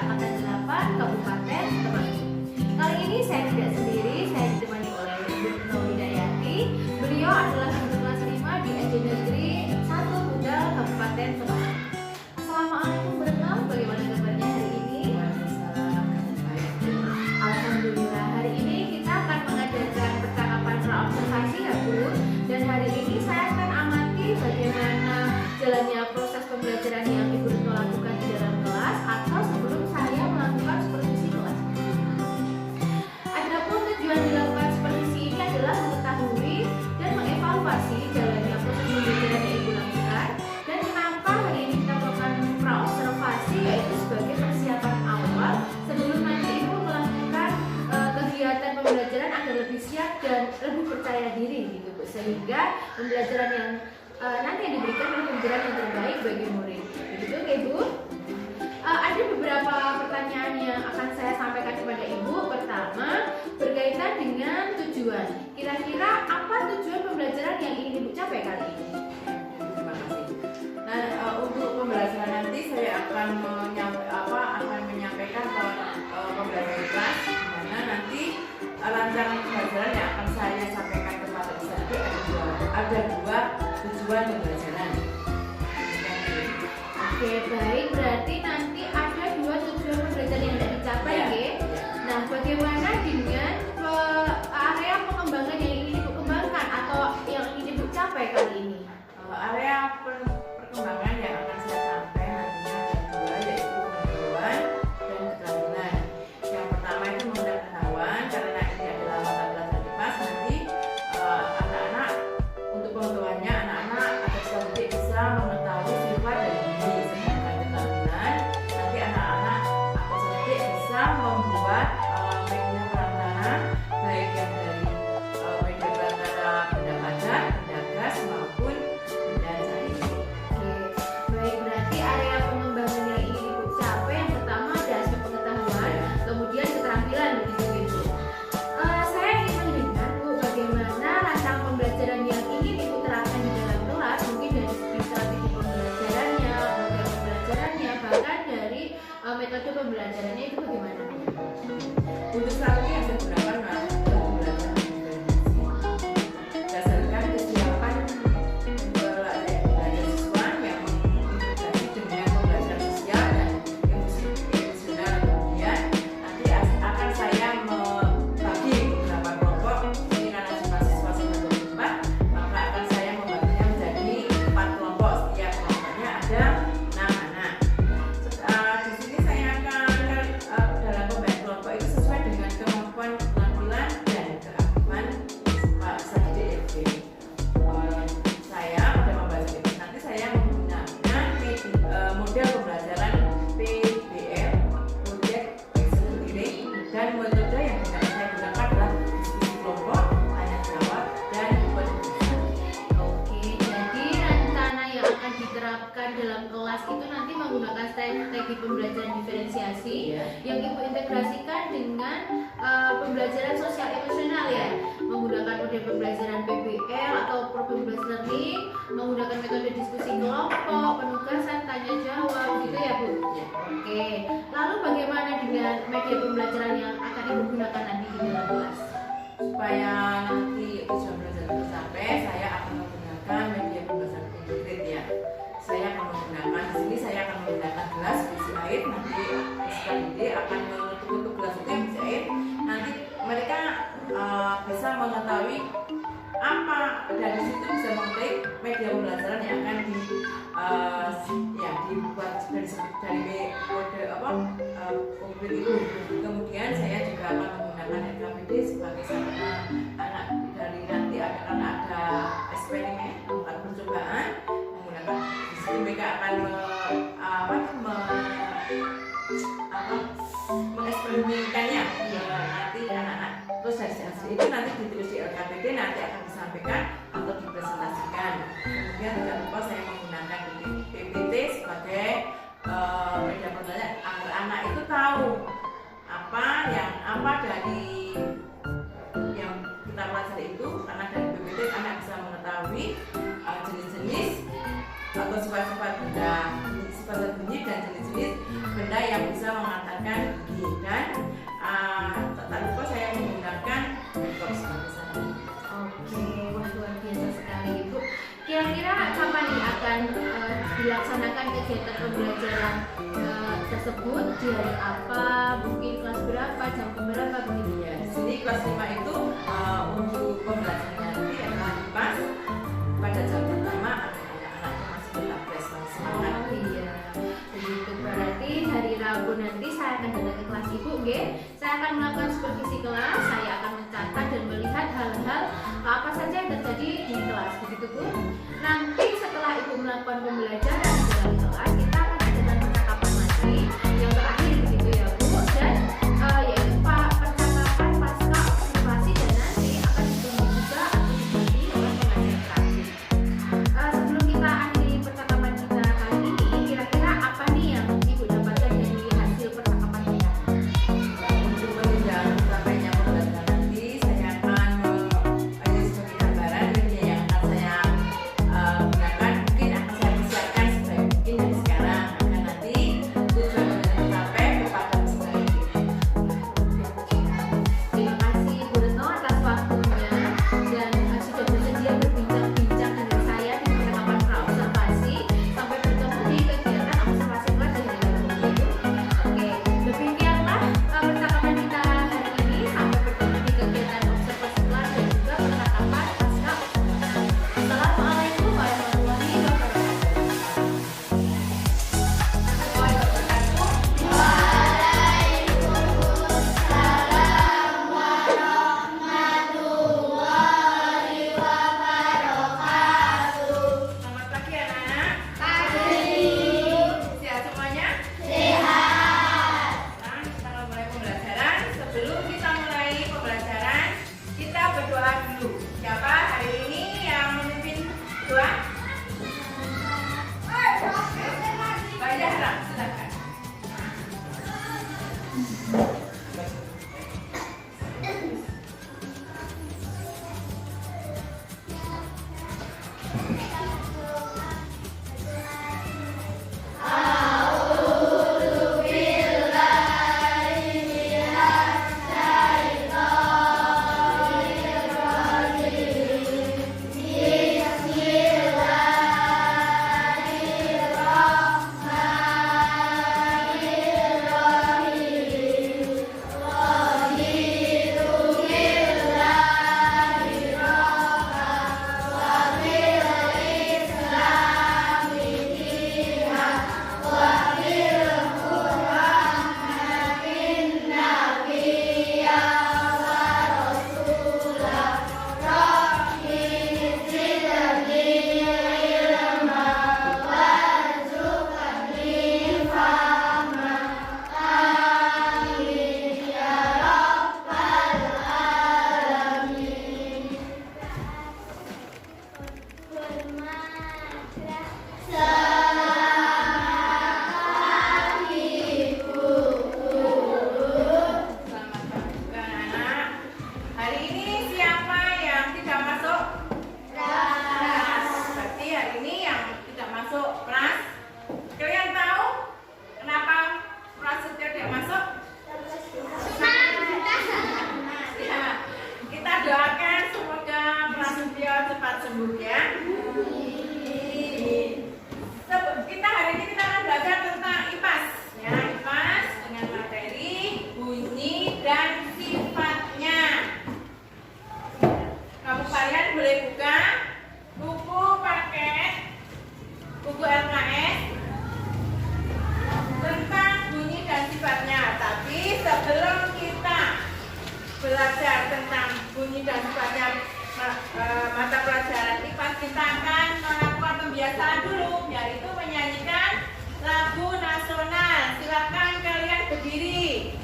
Angkatan 8 Kabupaten Temanggung. Kali ini saya tidak sendiri, saya ditemani oleh Ibu Retno Widayati. Beliau adalah guru kelas 5 di SD Negeri 1 Budal Kabupaten Temanggung. Assalamualaikum Bu Retno, bagaimana kabarnya hari ini? Alhamdulillah, hari ini kita akan mengadakan percakapan praobservasi ya Bu. Dan hari ini saya akan amati bagaimana jalannya proses pembelajaran yang Ibu Retno lakukan di dalam kelas atau sebelum saya melakukan supervisi kelas. Adapun tujuan dilakukan supervisi ini adalah mengetahui dan mengevaluasi jalannya proses pembelajaran yang Ibu lakukan. Dan kenapa hari ini kita melakukan praobservasi, yaitu sebagai persiapan awal sebelum nanti Ibu melakukan kegiatan pembelajaran agar lebih siap dan lebih percaya diri gitu Bu, sehingga pembelajaran yang nanti yang diberikan adalah pembelajaran yang terbaik bagi murid. Begitu ya Bu? Ada beberapa pertanyaan yang akan saya sampaikan kepada Ibu. Pertama, berkaitan dengan tujuan. Kira-kira apa tujuan pembelajaran yang ingin Ibu capai kali ini? Terima kasih. Nah, untuk pembelajaran nanti saya akan menyampaikan pembelajaran kelas, di mana nanti rancangan pembelajaran yang akan saya sampaikan kepada peserta ada dua tujuan pembelajaran. Oke, baik. Berarti nanti ada dua tujuan pembelajaran yang tidak dicapai, Ya. ya. Nah, bagaimana dengan area pengembangan yang ingin Ibu kembangkan atau yang ingin Ibu capai kali ini? Area perkembangan yang akan saya capai nantinya ada dua, yaitu pengetahuan dan keterampilan. Yang pertama itu mengenai pengetahuan, karena ini adalah mata pelajaran IPAS. Nanti anak-anak untuk pengetahuannya anak-anak atau siswa didik bisa mengetahui sifat dan budi. Sedangkan keterampilan nanti anak-anak atau siswa didik bisa membuat media perantara, baik yang dari media perantara benda padat, benda gas maupun benda cair. Oke, baik. Berarti area pengembangan yang ingin Ibu capai yang pertama ada aspek pengetahuan, kemudian keterampilan, begitu Ibu. Saya ingin mendengar Bu, bagaimana rancangan pembelajaran yang ingin Ibu terapkan di dalam kelas, mungkin dari segi strategi pembelajarannya, model pembelajarannya, bahkan dari metode pembelajarannya itu bagaimana? Untuk strategi yang saya gunakan adalah pembelajaran berdasarkan kesiapan belajar siswa yang mengintegrasi dengan pembelajaran sosial dan emosional. Kemudian nanti akan saya membagi beberapa kelompok. Ini karena jumlah siswa sudah 24, maka akan saya membaginya menjadi 4 kelompok. Setiap kelompoknya ada 6 anak. Di sini saya akan dalam pembagian kelompok itu sesuai dengan kemampuan, penampilan, dan keaktifan peserta didik FB. Saya pada pembahasan ini nanti saya menggunakan model pembelajaran PBL, Project Based Learning, dan metode yang saya gunakan adalah diskusi kelompok, tanya jawab, dan penulisan. Oke, jadi rencana yang akan diterapkan dalam kelas itu nanti menggunakan strategi pembelajaran diferensiasi yang Ibu integrasikan dengan pembelajaran sosial emosional ya, menggunakan model pembelajaran PBL atau problem based learning, menggunakan metode diskusi kelompok, penugasan, tanya jawab, gitu ya Bu? Ya. Oke, lalu bagaimana dengan media pembelajaran yang akan Ibu gunakan nanti di dalam kelas? Supaya nanti tujuan belajar tercapai, saya akan menggunakan media pembelajaran konkret ya. Saya akan menggunakan di sini, saya akan menggunakan gelas berisi air. Nanti peserta didik akan menutup gelas itu yang berisi air. Nanti mereka bisa mengetahui apa, dari situ bisa mengetahui media pembelajaran yang akan dibuat dari kode konkret itu. Kemudian saya juga akan menggunakan LKPD sebagai sarana anak dari nanti akan ada eksperimen, tempat percobaan menggunakan. Di situ mereka akan mengeksperimenkannya nanti anak-anak. Terus dari hasil itu nanti ditulis di LKPD, nanti akan disampaikan atau dipresentasikan. Kemudian tidak lupa saya menggunakan PPT sebagai media pembelajaran agar anak itu tahu apa dari yang kita pelajari itu, karena dari PPT anak bisa mengetahui jenis-jenis atau sifat-sifat benda, sifat bunyi dan jenis-jenis benda yang bisa mengantarkan G. Dan tak lupa saya menggunakan box sebagai sarana. Oke, wah luar biasa sekali Ibu. Kira-kira kapan nih akan dilaksanakan kegiatan pembelajaran tersebut? Di hari apa? Mungkin kelas berapa? Jam berapa begitu? Ya, di sini kelas 5 itu untuk pembelajaran nanti adalah IPAS pada jam pertama anak-anaknya masih tetap fresh semangat. Oh iya, begitu berarti hari Rabu nanti saya akan datang ke kelas Ibu, nggih. Saya akan melakukan supervisi kelas, saya akan mencatat dan melihat hal-hal apa saja yang terjadi di kelas, begitu Bu. Nanti setelah Ibu melakukan pembelajaran dalam kelas, kita akan adakan percakapan lagi yang terakhir begitu ya Bu, dan yaitu percakapan pasca observasi dan nanti akan ditunggu juga atau dibantu oleh pengajar praktik. Sebelum kita akhiri percakapan kita kali ini, kira-kira apa nih yang Ibu dapatkan dari hasil percakapan kita? Untuk menunjang sampainya pembelajaran nanti, saya akan ini sebagai gambaran ini yang akan saya gunakan. Mungkin akan saya persiapkan sebaik mungkin dari sekarang agar nanti tujuan tercapai kepada peserta didik. Terima kasih Bu Retno atas waktunya dan sudah bersedia berbincang-bincang dengan saya di percakapan praobservasi. Sampai bertemu di kegiatan observasi kelas dari dalam buku. Oke, demikianlah percakapan kita hari ini. Sampai bertemu di kegiatan observasi kelas dan juga percakapan pasca observasi. Assalamualaikum warahmatullahi wabarakatuh. Selamat pagi anak-anak. Sehat semuanya? Nah, kita akan mulai pembelajaran. Sebelum kita mulai pembelajaran, kita berdoa dulu. Siapa hari ini yang memimpin doa? Mbak Zahra, silakan. Selamat pagi juga anak-anak. Hari ini siapa yang tidak masuk kelas? Berarti hari ini yang tidak masuk kelas. Kalian tahu kenapa Prasetyo tidak masuk? Ya, kita doakan semoga Prasetyo cepat sembuh ya. Kita hari ini kita akan belajar tentang IPAS ya, IPAS dengan materi bunyi dan sifatnya. Kamu kalian boleh buka buku paket buku LKS tentang bunyi dan sifatnya. Tapi sebelum kita belajar tentang bunyi dan sifatnya mata pelajaran IPAS, kita akan melakukan pembiasaan dulu, yaitu menyanyikan lagu nasional. Silakan kalian berdiri.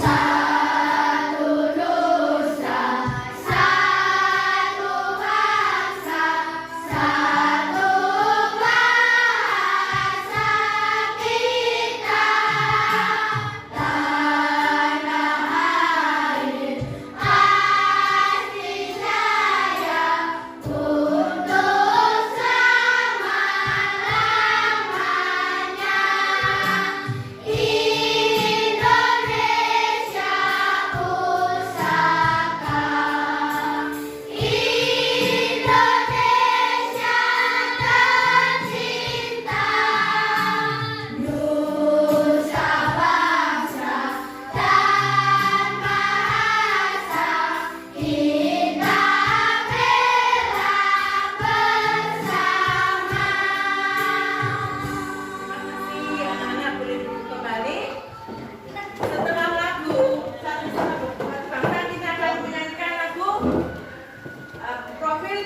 Satu bangsa, satu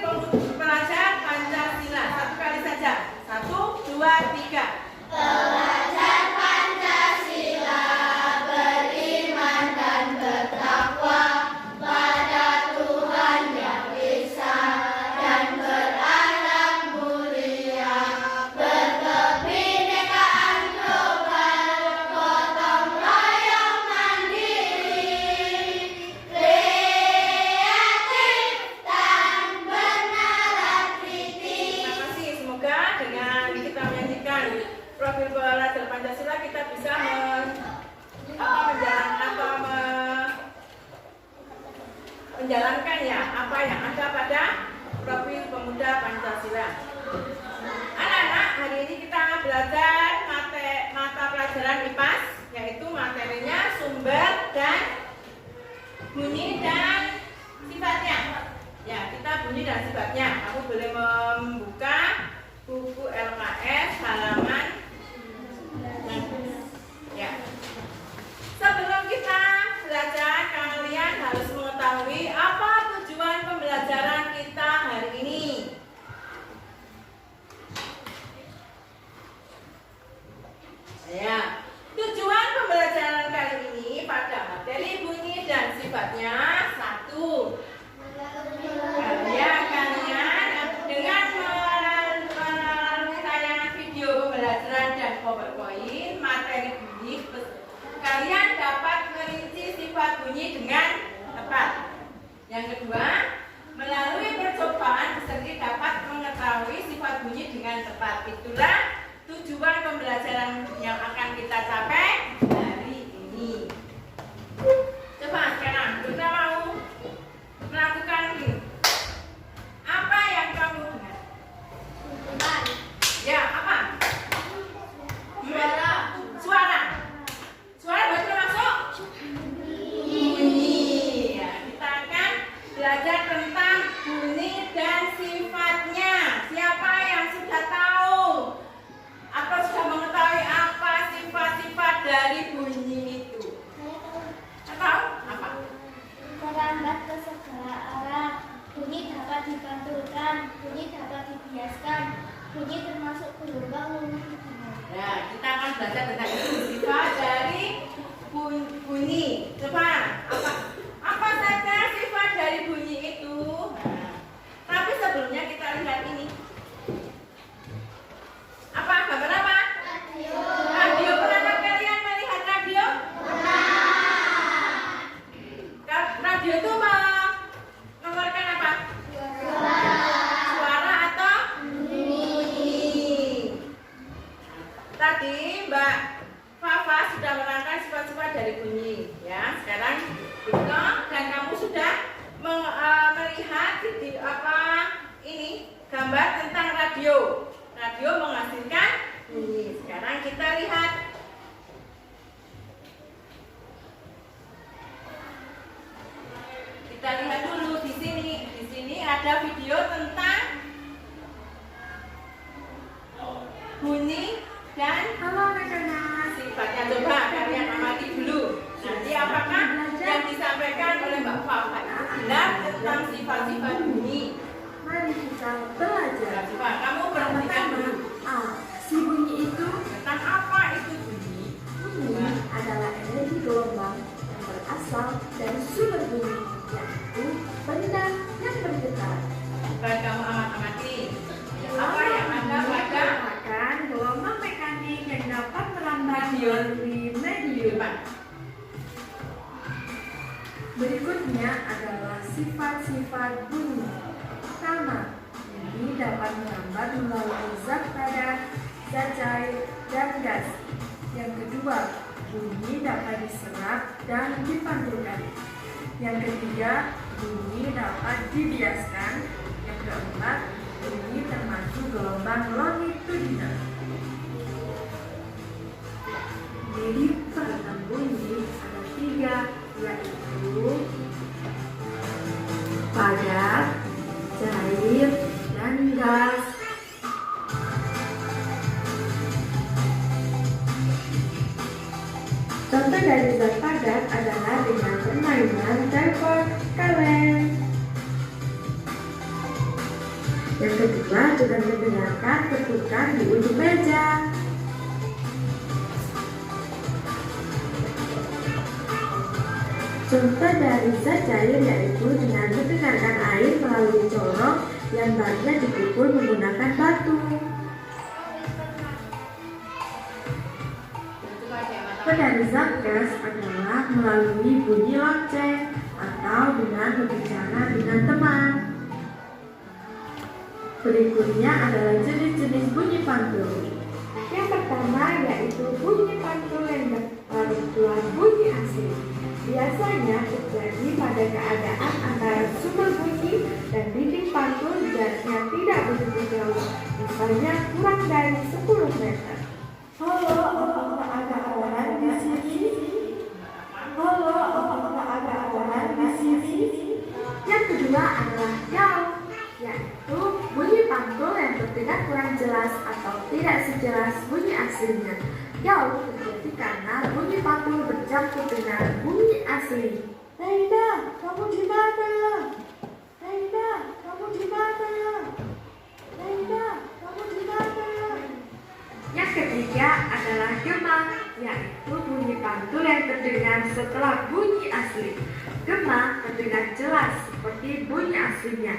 profil pelajar Pancasila. Satu kali saja. 1, 2, 3. Pelajar Pancasila beriman dan bertakwa pada Tuhan Yang Esa dan berakhlak mulia, berkebinekaan global, gotong royong mandiri, kreatif dan bernalar kritis. Terima kasih. Semoga dengan kita menyajikan profil pelajar Pancasila kita bisa menjalankan ya apa yang ada pada profil pemuda Pancasila. Anak-anak, hari ini kita belajar mata pelajaran IPAS, yaitu materinya sumber dan bunyi dan sifatnya. Ya, kita bunyi dan sifatnya. Kamu boleh membuka buku LKS halaman. Ya. Sebelum kita belajar, kalian harus mengetahui apa tujuan pembelajaran kita hari ini. Ya, tujuan pembelajaran kali ini pada materi bunyi dan sifatnya. 1. Kalian dengan melalui tayangan video pembelajaran dan PowerPoint materi bunyi, kalian dapat merinci sifat bunyi dengan tepat. Yang kedua, melalui percobaan peserta dapat mengetahui sifat bunyi dengan tepat. Itulah tujuan pembelajaran yang akan kita capai hari ini. Coba sekarang kita mau melakukan ini. Apa yang kamu dengar? Ya, apa? Suara. Suara. Suara berarti masuk bunyi. Ya, kita akan belajar tentang bunyi dan sifatnya. Siapa yang sudah tahu atau sudah mengetahui apa sifat-sifat dari bunyi itu? Atau apa? Merambat ke segala arah, bunyi dapat dipantulkan, bunyi dapat dibiaskan, bunyi termasuk gelombang lunak didengar. Nah, kita akan belajar tentang itu, sifat dari bunyi. Coba, apa saja sifat dari bunyi itu? Nah, tapi sebelumnya kita lihat ini. Apa? Gambar apa? Radio. Radio. Pernah kalian melihat radio? Radio itu mengeluarkan apa? Suara atau bunyi. Tadi Mbak Fafa sudah menerangkan sifat-sifat dari bunyi. Ya, sekarang Dito dan kamu sudah melihat video ini gambar tentang radio. Radio menghasilkan bunyi. Sekarang kita lihat. Kita lihat dulu di sini. Di sini ada video tentang bunyi dan sifatnya. Coba kalian amati dulu. Nanti apakah yang disampaikan oleh Mbak Fafa itu benar tentang sifat-sifat bunyi? Mari kita belajar. Coba kamu perhatikan dulu. Si bunyi itu, Tentang apa itu bunyi? bunyi adalah energi gelombang yang berasal dari sumber bunyi, yaitu benda yang bergetar. Coba kamu amati. Apa yang ada pada Merupakan gelombang mekanik yang dapat merambat melalui medium. depan? Berikutnya adalah sifat-sifat bunyi. Pertama, bunyi dapat merambat melalui zat padat, zat cair, dan gas. Yang kedua, bunyi dapat diserap dan dipantulkan. Yang ketiga, bunyi dapat dibiaskan. Yang keempat, bunyi termasuk gelombang longitudinal. Jadi peran bunyi ada 3, yaitu padat, cair, dan gas. Contoh dari zat padat adalah dengan permainan telepon kaleng. Yang kedua, dengan mendengarkan ketukan di ujung meja. Contoh dari zat cair yaitu dengan mendengarkan air melalui corong yang barunya dipukul menggunakan batu. Dari zat gas adalah melalui bunyi lonceng atau dengan berbicara dengan teman. Berikutnya adalah jenis-jenis bunyi pantul. Yang pertama yaitu bunyi pantul yang berkeluar bunyi asli. Biasanya terjadi pada keadaan antara sumber bunyi dan dinding pantul jaraknya tidak begitu jauh, misalnya kurang dari 10 meter. Halo, apakah ada orang di sini? Halo, apakah ada orang di sini? Yang kedua adalah yaw, yaitu bunyi pantul yang terdengar kurang jelas atau tidak sejelas bunyi aslinya. Yaw terjadi karena bunyi pantul bercampur dengan bunyi asli. Naida, kamu di mana? Naida, kamu di mana? Naida, kamu di mana? Yang ketiga adalah gema, yaitu bunyi pantul yang terdengar setelah bunyi asli. Gema terdengar jelas seperti bunyi aslinya.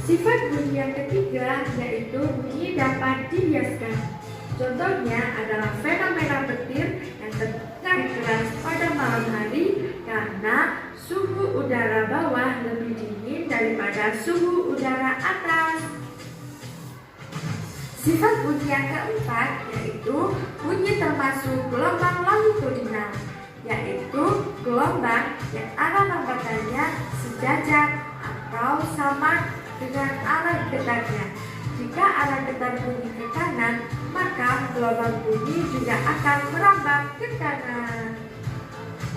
Sifat bunyi yang ketiga yaitu bunyi dapat dibiaskan. Contohnya adalah fenomena petir yang terdengar keras pada malam hari karena suhu udara bawah lebih dingin daripada suhu udara atas. Sifat bunyi yang keempat yaitu bunyi termasuk gelombang longitudinal, yaitu gelombang yang arah lambatannya sejajar atau sama dengan arah getarnya. Jika arah getar bunyi ke kanan, maka gelombang bunyi juga akan merambat ke kanan.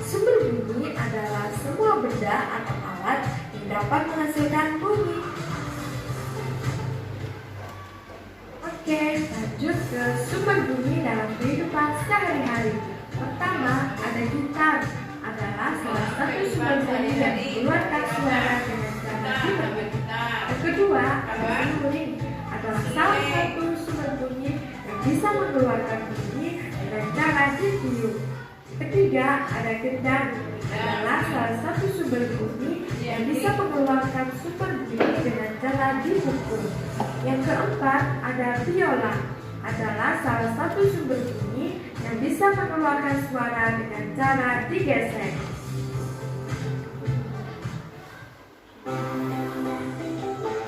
Sumber bunyi adalah semua benda atau alat yang dapat menghasilkan bunyi. Oke, lanjut ke sumber bunyi dalam kehidupan sehari-hari. Pertama, ada gitar, adalah salah satu sumber bunyi yang mengeluarkan suara dengan cara dipetik. Yang kedua, ada seruling, adalah salah satu sumber bunyi yang bisa mengeluarkan bunyi dengan cara ditiup. Ketiga, ada gendang, adalah salah satu sumber bunyi yang bisa mengeluarkan sumber bunyi dengan cara dipukul. Yang keempat, ada biola, adalah salah satu sumber bunyi yang bisa mengeluarkan suara dengan cara digesek.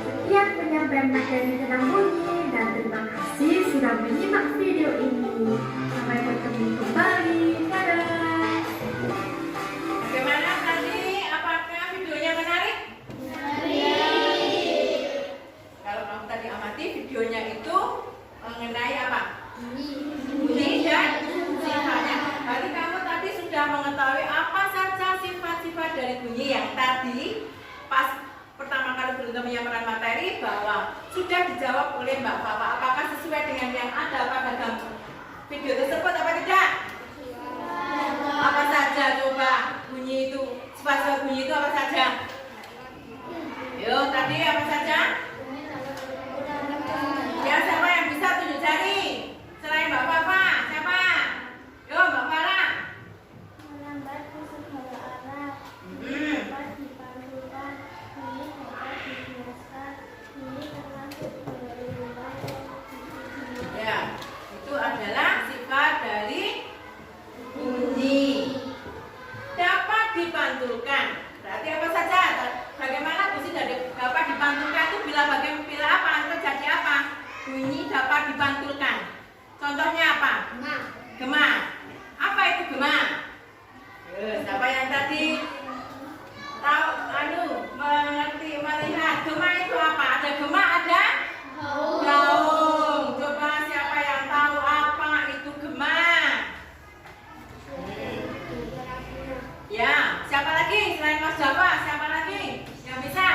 Sekian penyampaian materi tentang bunyi dan terima kasih sudah menyimak video ini. Sampai bertemu kembali. Dadah. Bagaimana tadi? Apakah videonya menarik? Kalau kamu tadi amati videonya itu mengenai apa? Bunyi dan sifatnya. Berarti kamu tadi sudah mengetahui apa saja sifat-sifat dari bunyi yang tadi pas pertama kali beruntung menyampaikan materi bahwa sudah dijawab oleh Mbak Fafa. Apakah sesuai dengan yang ada pada dalam video tersebut apa tidak? Apa saja coba bunyi itu, sifat-sifat bunyi itu apa saja? Yo, tadi apa saja? Ya, siapa yang bisa tunjuk jari? Selain Mbak Fafa, siapa? Yo, Mbak Farah. Melambat ke segala arah, dapat dipantulkan, bunyi dapat dibiaskan, bunyi termasuk berubah. Ya, itu adalah sifat dari bunyi. Dapat dipantulkan. Berarti apa saja? Bagaimana bunyi dapat dipantulkan itu bila apa? Terjadi apa? Bunyi dapat dipantulkan. Contohnya apa? Gema. Apa itu gema? Siapa yang tadi tahu mengerti melihat gema itu apa? Ada gema, ada gaung. Coba siapa yang tahu apa itu gema? Ya, siapa lagi selain Mas Java? Siapa lagi yang bisa?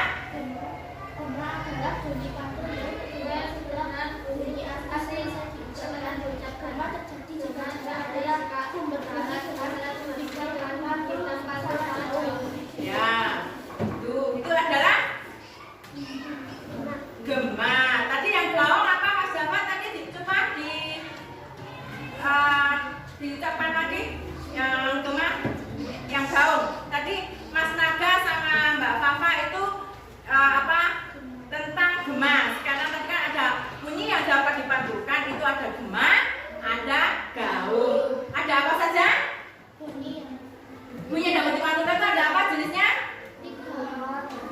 Adalah bunyi pantul yang kedua setelah bunyi asli setelah diucapkan terjadi jika ada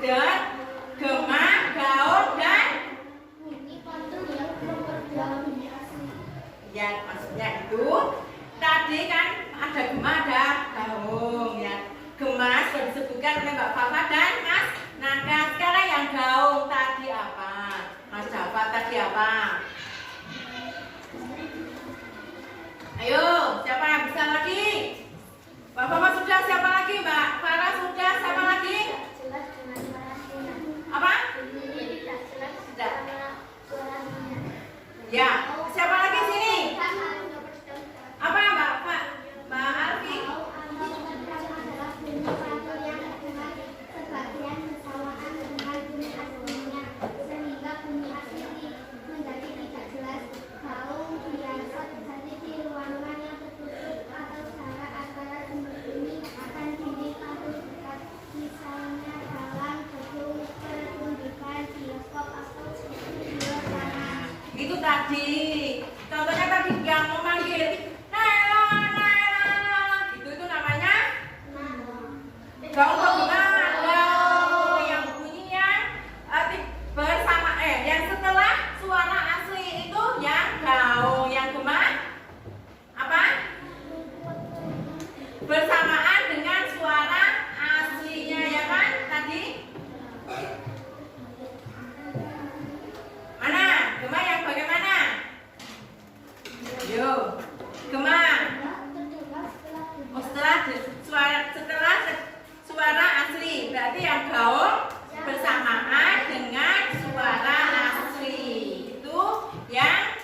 padat, gema, gaul, dan bunyi pantul yang belum berjalan bunyi asli. ya maksudnya itu tadi kan ada gema ada gaung ya. Gema sudah disebutkan oleh Mbak Fafa dan Mas Naka. Sekarang yang gaung tadi apa? Mas Java tadi apa? Ayo, siapa yang bisa lagi? Mbak Fafa sudah, siapa lagi? Mbak Farah sudah, siapa lagi? Tidak jelas dengan suaranya. Apa? Bunyi tidak jelas Tidak. karena suaranya. Ya, siapa lagi sini? Apa Mbak Alfi? Adalah bunyi pantul yang dengan sebagian bersamaan dengan bunyi aslinya, sehingga bunyi asli menjadi tidak jelas. Gaung biasa terjadi di ruangan yang tertutup atau jarak antara sumber bunyi dan dinding pantul dekat, misalnya dalam gedung pertunjukan, bioskop, atau studio rekaman. Itu tadi. Contohnya tadi yang memanggil Naila, Naila. Itu namanya gaung pembunga. Gaung yang bunyinya bersama yang setelah suara asli itu yang gaung, yang gema apa? Bersamaan dengan suara aslinya ya kan tadi? Mana? Gema yang bagaimana? Yo, gema. Oh, setelah suara asli, berarti yang gaung bersamaan dengan suara asli. Itu yang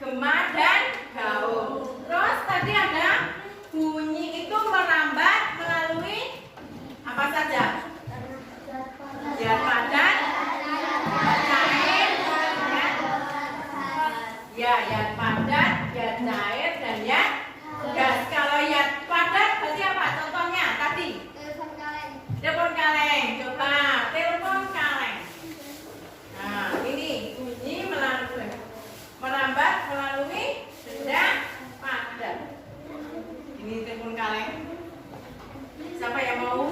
gema dan gaung. Terus tadi ada bunyi itu merambat melalui apa saja? Zat padat, zat cair, ya zat padat, zat cair, dan zat gas. Kalau zat padat berarti apa? Contohnya tadi telepon kaleng. Coba telepon kaleng. Nah ini bunyi merambat melalui benda padat. Ini telepon kaleng. Siapa yang mau?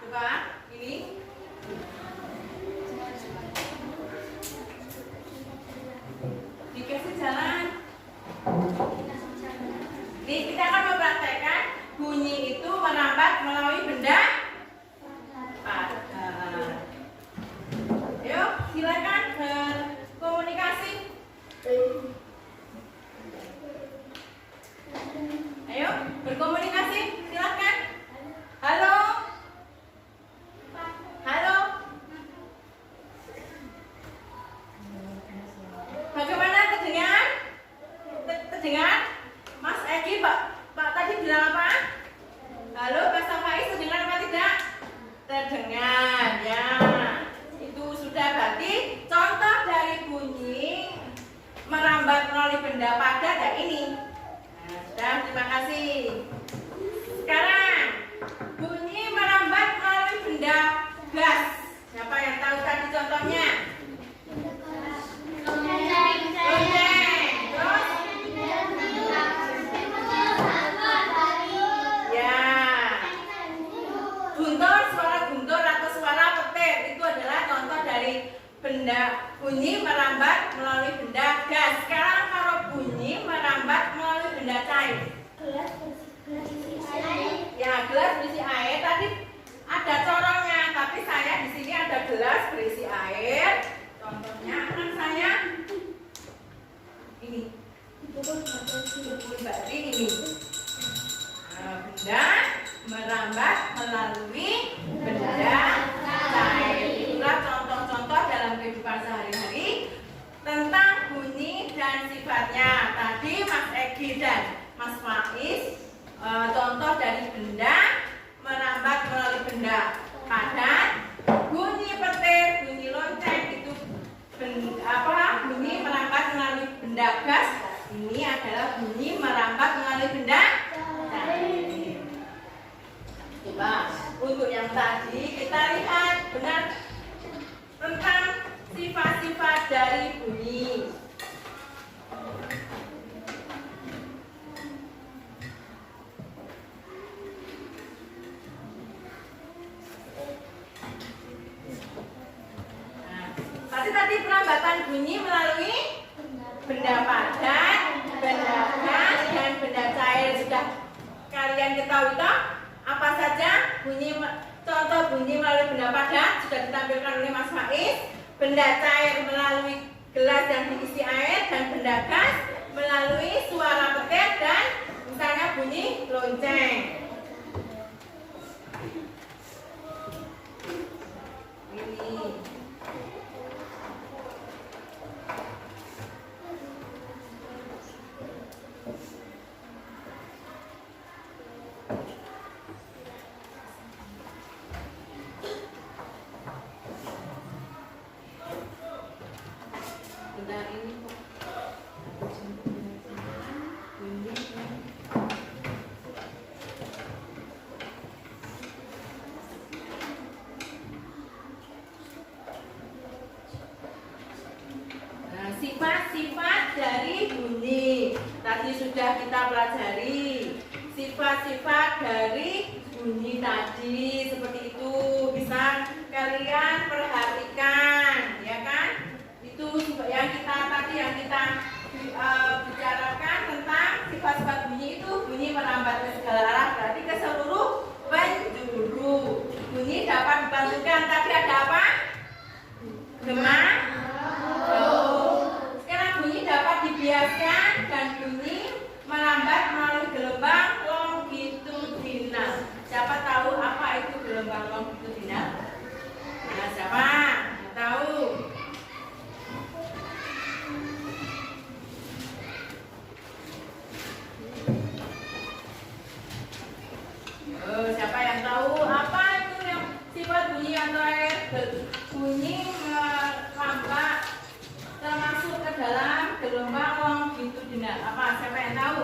Coba ini. Dikasih jalan. Nih kita akan mempraktekkan bunyi itu merambat melalui benda padat. Ayo silakan berkomunikasi. Ayo berkomunikasi, silakan. Halo. Halo. Bagaimana terdengar? Terdengar? Mas Egi, Pak tadi bilang apa? Halo, Pak Safai, terdengar apa tidak? Terdengar, ya. Itu sudah berarti contoh dari bunyi merambat melalui benda padat ya ini. Nah, sudah, terima kasih. Sekarang bunyi merambat melalui benda gas. Siapa yang tahu tadi contohnya? Lonceng. Terus? Ya. Guntur, suara guntur atau suara petir itu adalah contoh dari benda bunyi merambat melalui benda gas. Sekarang kalau bunyi merambat melalui benda cair. Ya, gelas berisi air. Tadi ada corongnya, tapi saya di sini ada gelas berisi air. Contohnya akan saya ini. Pukul batu ini. Nah, benda merambat melalui benda cair. Itulah contoh-contoh dalam kehidupan sehari-hari tentang bunyi dan sifatnya. Tadi Mas Egi dan Mas Faiz contoh dari benda merambat melalui benda padat. Bunyi petir, bunyi lonceng itu bunyi merambat melalui benda gas. Ini adalah bunyi merambat melalui benda cair. Coba untuk yang tadi kita lihat benar tentang sifat-sifat dari bunyi. berarti tadi perambatan bunyi melalui benda padat, benda gas, dan benda cair. Sudah kalian ketahui toh? Apa saja contoh bunyi melalui benda padat sudah ditampilkan oleh Mas Faiz. Benda cair melalui gelas yang diisi air, dan benda gas melalui suara petir dan misalnya bunyi lonceng. Ini. Benda ini kok. Nah, sifat-sifat dari bunyi tadi sudah kita pelajari. Sifat-sifat dari bunyi tadi seperti itu bisa kalian perhatikan, ya kan? Itu yang kita bicarakan tentang sifat-sifat bunyi itu. Bunyi merambat ke segala arah, berarti ke seluruh penjuru. Bunyi dapat dibantukan. Tadi ada apa? Gema. Sekarang bunyi dapat dibiaskan dan bunyi merambat melalui gelombang longitudinal. Siapa tahu apa itu gelombang longitudinal? Nah, siapa? Nggak tahu. Siapa yang tahu apa itu yang sifat bunyi yang terakhir? Bunyi merambat termasuk ke dalam gelombang longitudinal. Apa? Siapa yang tahu?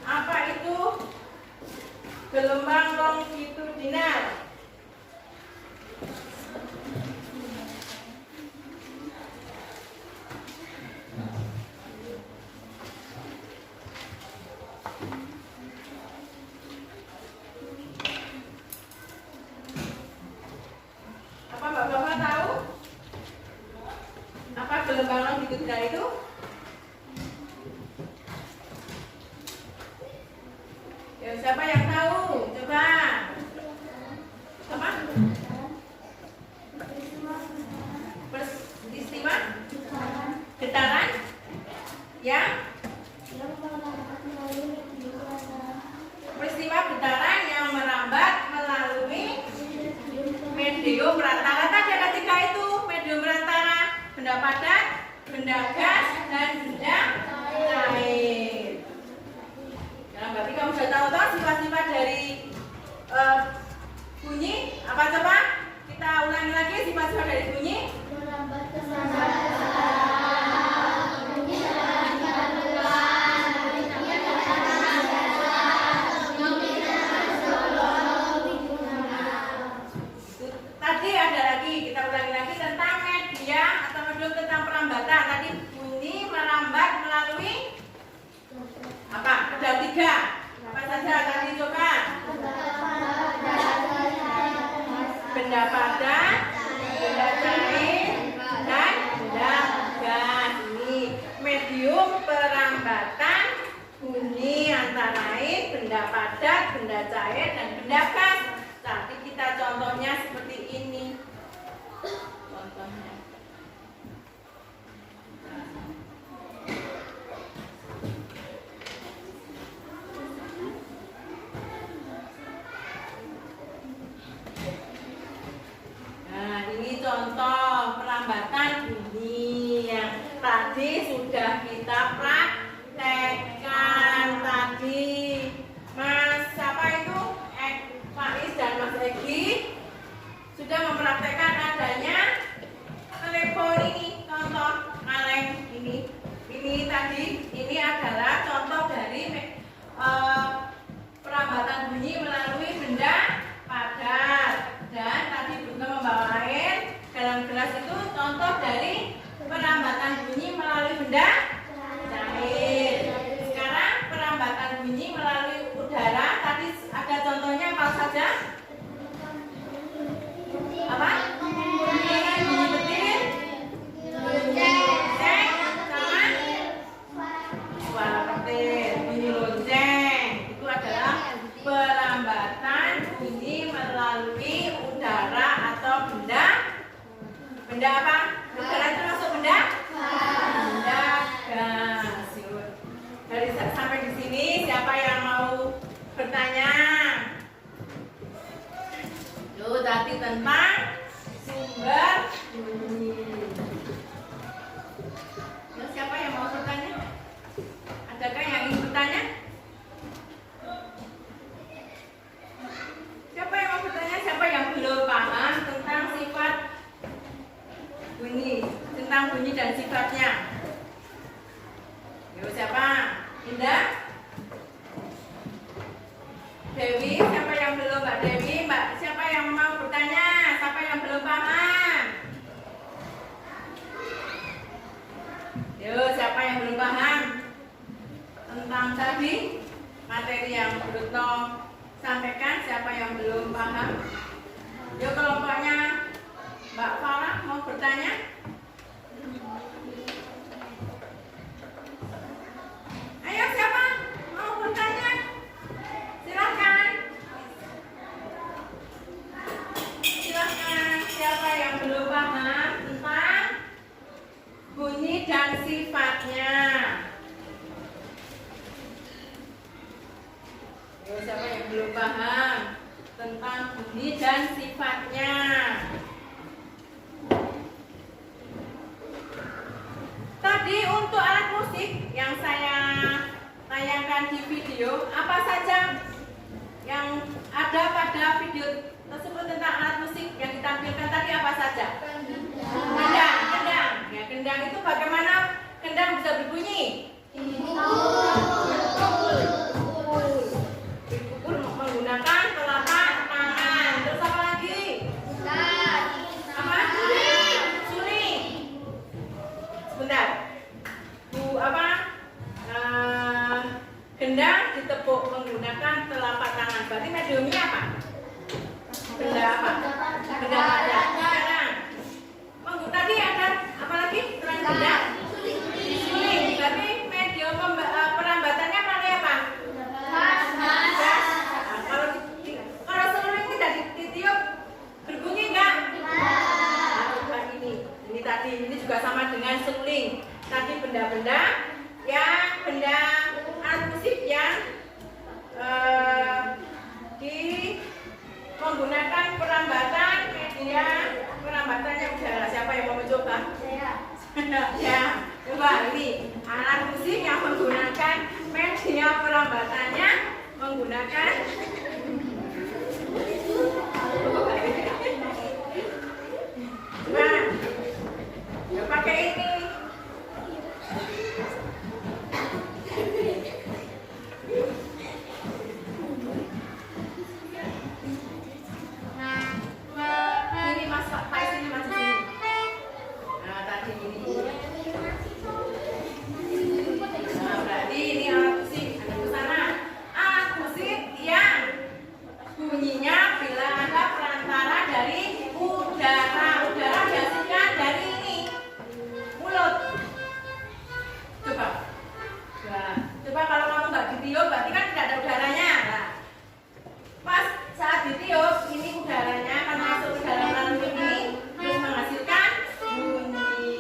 Apa itu gelombang longitudinal? Apa Bapak-bapak tahu? Apa gelombang longitudinal itu? Ya, siapa yang tahu? Coba. Apa? Peristiwa? Getaran? Ya? Peristiwa getaran yang merambat melalui medium rantara. Tadi ada tiga itu, medium rantara, benda padat, benda gas, dan benda cair. Nah, berarti kamu sudah tahu toh sifat-sifat dari bunyi. Apa coba? Kita ulangi lagi sifat-sifat dari bunyi. Tadi ada lagi, kita ulangi lagi tentang media atau medium tentang perambatan. Tadi bunyi merambat melalui apa? Ada tiga. Apa saja tadi coba? Benda padat, benda cair, dan benda gas. Ini medium perambatan bunyi antara lain benda padat, benda cair, dan benda gas. Tadi kita contohnya seperti ini. Contohnya. Nah, ini contoh perambatan bunyi yang tadi sudah kita praktekkan tadi. Mas siapa itu? Faiz dan Mas Egi sudah mempraktekkan adanya telepon ini. Contoh kaleng ini. Ini tadi ini adalah contoh dari perambatan bunyi melalui benda padat. Dan tadi juga membawa air dalam gelas itu contoh dari perambatan bunyi melalui benda cair. Sekarang perambatan bunyi melalui udara. Tadi ada contohnya apa saja? Apa? Bunyi petir, Benda apa? Udara itu masuk benda? Benda gas. Dari sampai di sini siapa yang mau bertanya? Yuk, tadi tentang sumber bunyi. Yuk, siapa yang mau bertanya? Adakah yang ingin bertanya? Siapa yang mau bertanya? Siapa yang belum paham tentang sifat bunyi, tentang bunyi dan sifatnya? Yuk, siapa? Indah? Dewi? Siapa yang belum? Mbak Dewi? Mbak, siapa yang mau bertanya? Siapa yang belum paham? Yuk, siapa yang belum paham tentang tadi materi yang Bruno sampaikan? Siapa yang belum paham? Yuk, kelompoknya Mbak Farah mau bertanya? Ayo, siapa mau bertanya? Silakan. Silakan. Siapa yang belum paham tentang bunyi dan sifatnya? Ayo, siapa yang belum paham tentang bunyi dan sifatnya? Tadi untuk alat musik yang saya tayangkan di video, apa saja yang ada pada video tersebut tentang alat musik yang ditampilkan tadi apa saja? Kendang, kendang. Ya, kendang itu bagaimana kendang bisa berbunyi? Dipukul menggunakan telapak tangan. Terus apa lagi? Apa? Suling. Sebentar. Kendang ditepuk menggunakan telapak tangan. Berarti mediumnya apa? Benda apa? Benda padat. Kendang. Tadi ada apa lagi? Selain kendang? Suling. Berarti medium perambatannya pakai apa? Gas. Nah, kalau suling tidak ditiup berbunyi enggak? Nah, ini tadi ini juga sama dengan suling. Tadi benda-benda yang benda alat musik yang menggunakan perambatan media perambatannya udara. Siapa yang mau mencoba? Ya, coba ini alat musik yang menggunakan media perambatannya menggunakan nah, ya pakai ini. Ini Mas Pak, sini Mas sini. Nah, tadi ini. Nah, berarti ini alat musik. Ada ke sana. Alat musik yang bunyinya bila ada perantara dari udara. Udara dihasilkan dari ini. Mulut. Coba. Nah, coba kalau kamu nggak ditiup, berarti kan tidak ada udaranya. Nah, pas saat ditiup, ini udaranya akan masuk ke dalam lalu ini, terus menghasilkan bunyi.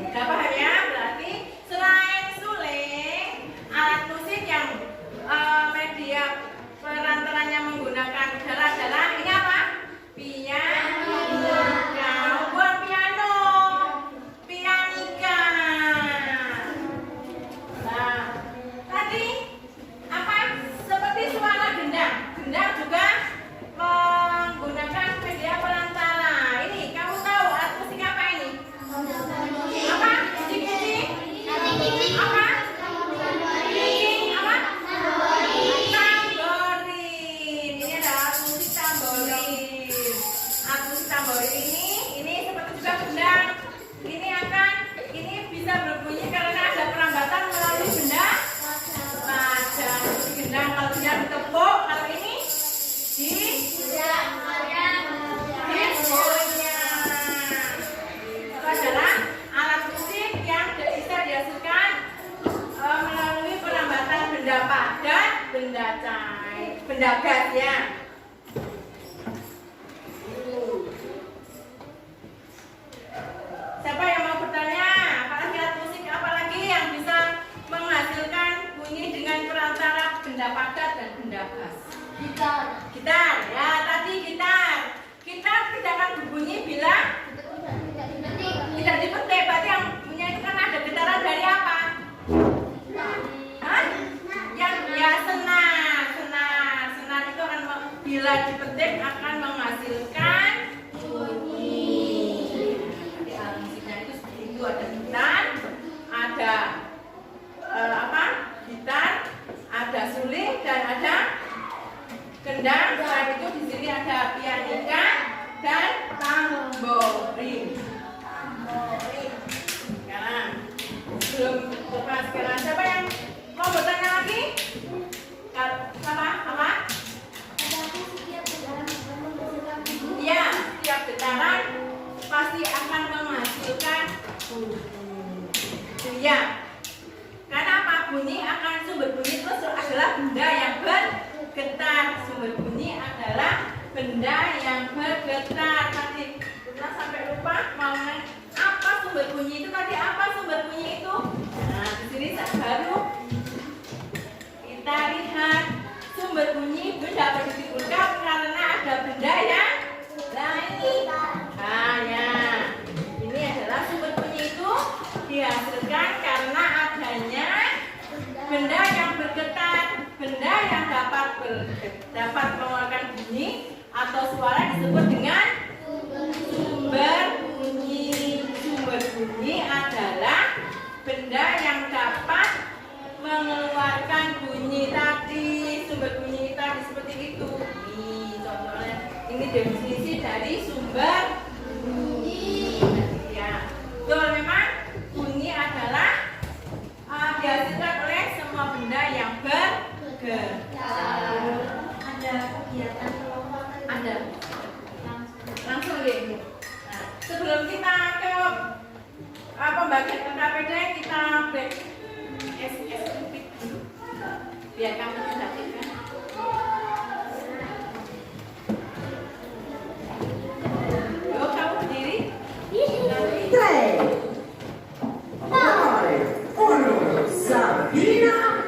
Udah paham ya? Berarti selain suling, alat musik yang media perantaranya menggunakan udara adalah ini apa? Piano. Bukan piano, pianika. Nah, tadi apa? Seperti suara gendang. Gendang juga menggunakan media perantara. Ini kamu tahu alat musik apa ini? Apa? Cik-cik? Apa? Cik-cik? Apa? Tamborin. Ini adalah alat musik tamborin. Alat musik tamborin ini seperti juga gendang. Ini bisa berbunyi karena ada perambatan melalui benda tajam. Gendang kalau dia ditepuk, kalau ini goyang. Itu adalah alat musik yang bisa dihasilkan melalui perambatan benda padat, benda cair, benda gas ya. Gitar, ya tadi gitar. Gitar tidak akan berbunyi bila tidak dipetik. Berarti yang punya itu kan ada getaran dari apa? Hah? Yang ya senar itu akan bila dipetik akan menghasilkan bunyi. Jadi alat musiknya itu seperti itu, ada gitar, ada gitar, ada suling dan ada kendang. Selain itu di sini ada pianika dan tamborin. Sekarang sebelum sekarang siapa yang mau bertanya lagi? Apa? Ya, setiap getaran pasti akan menghasilkan bunyi. Ya. Karena apa? Bunyi akan sumber bunyi itu adalah benda yang bergetar. Sumber bunyi adalah benda yang bergetar. Tadi kita sampai lupa mau apa sumber bunyi itu tadi? Apa sumber bunyi itu? Nah, di sini baru kita lihat sumber bunyi itu dapat ditimbulkan karena ada benda yang lain. Nah, ya. Ini adalah sumber bunyi itu dihasilkan karena adanya benda yang bergetar, benda yang dapat mengeluarkan bunyi atau suara disebut dengan sumber bunyi. Sumber bunyi adalah benda yang dapat mengeluarkan bunyi tadi. Sumber bunyi tadi seperti itu. Nih, contohnya ini definisi dari sumber bunyi. Ya, betul memang bunyi adalah dihasilkan oleh semua benda yang bergetar. Ada kegiatan kelompok? Ada. Langsung deh. Nah, sebelum kita ke pembagian KKPD, kita break sedikit dulu. Biar kamu tidak aktifkan. Yuk, kamu berdiri. 3, 2, 1, Sabina.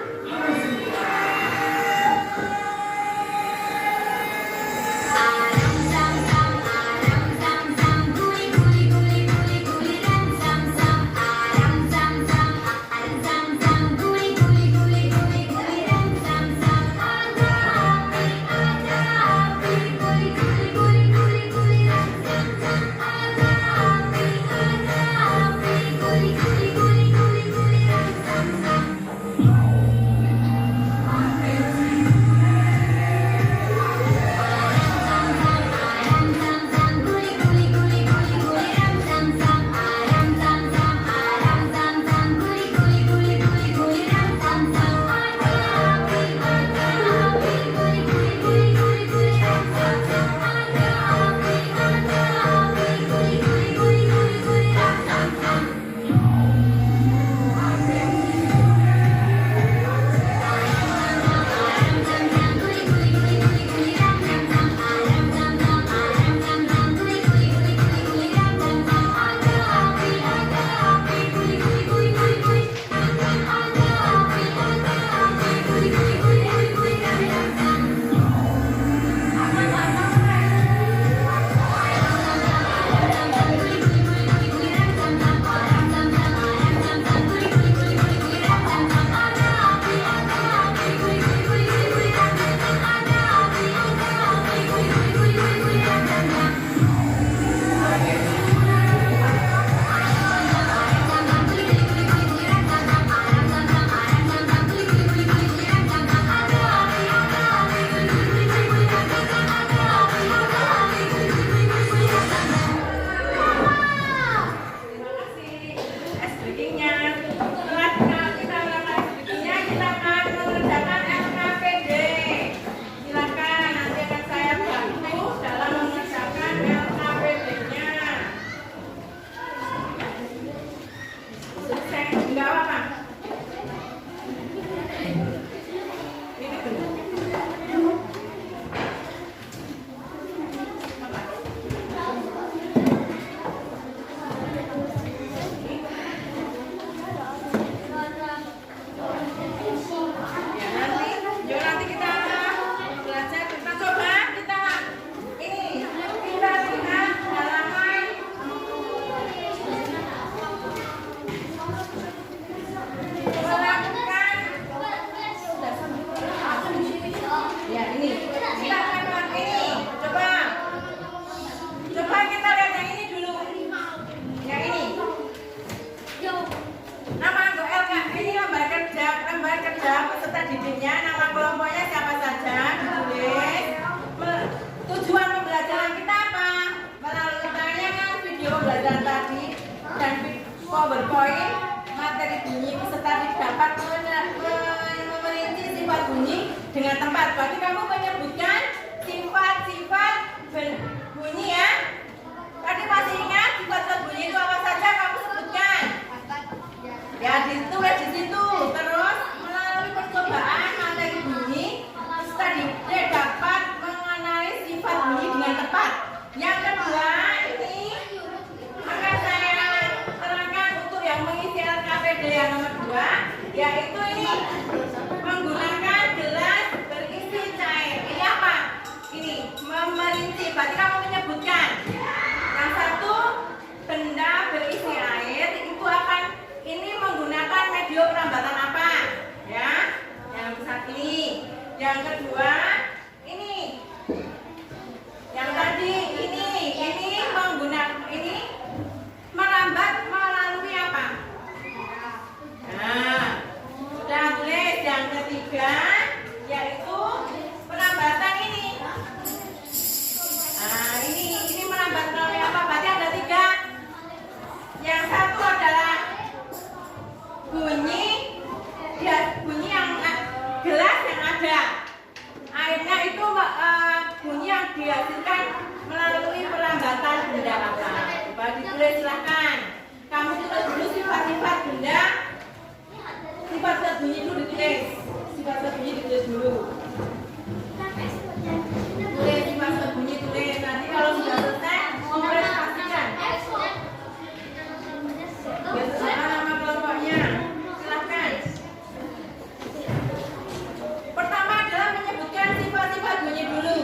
dengan tempat. Berarti kamu menyebutkan sifat-sifat bunyi ya. Tadi masih ingat sifat-sifat bunyi itu apa saja kamu sebutkan? Ya ditulis di situ. Terus melalui percobaan materi bunyi, tadi dia dapat mengenali sifat bunyi dengan tepat. Yang kedua ini akan saya terangkan untuk yang mengisi LKPD yang nomor 2, yaitu ini menggunakan gelas berisi cair. Ini apa? Ini memerinci. Berarti kamu menyebutkan. Yang satu benda berisi air itu akan ini menggunakan medium perambatan apa? Ya. Yang satu ini. Yang kedua ini. Yang tadi ini menggunakan ini merambat melalui apa? Nah, sudah tulis. Yang ketiga yaitu perambatan ini. Nah, ini merambat melalui apa? Berarti ada 3. Yang satu adalah bunyi yang gelas yang ada airnya itu bunyi yang dihasilkan melalui perambatan benda apa? Coba ditulis silahkan. Kamu tulis dulu sifat-sifat benda. Sifat-sifat bunyi dulu ditulis. Sifat-sifat bunyi ditulis dulu. Tulis sifat-sifat bunyi tulis. Nanti kalau sudah selesai, tulis pastikan. Biasa nama kelompoknya. Silahkan. Pertama adalah menyebutkan sifat-sifat bunyi dulu.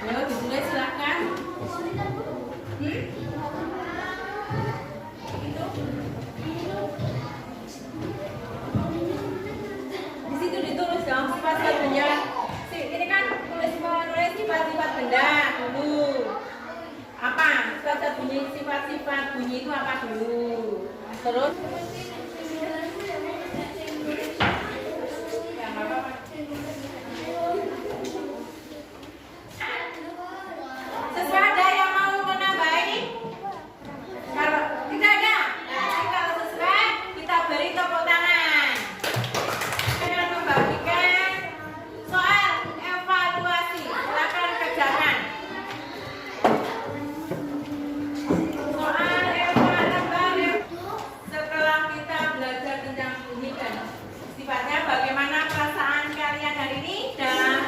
Ayo ditulis silahkan. Di situ ditulis dong sifat-sifat benda. Ini kan tulis sifat-sifat benda dulu. Apa? Sifat-sifat bunyi itu apa dulu? Terus sesuai ada yang mau menambahi? Kalau tidak ada, nanti kalau sesuai kita beri tepuk tangan. Dengan membagikan soal evaluasi, silakan kerjakan. Soal evaluasi setelah kita belajar tentang bunyi dan sifatnya, bagaimana perasaan kalian hari ini dalam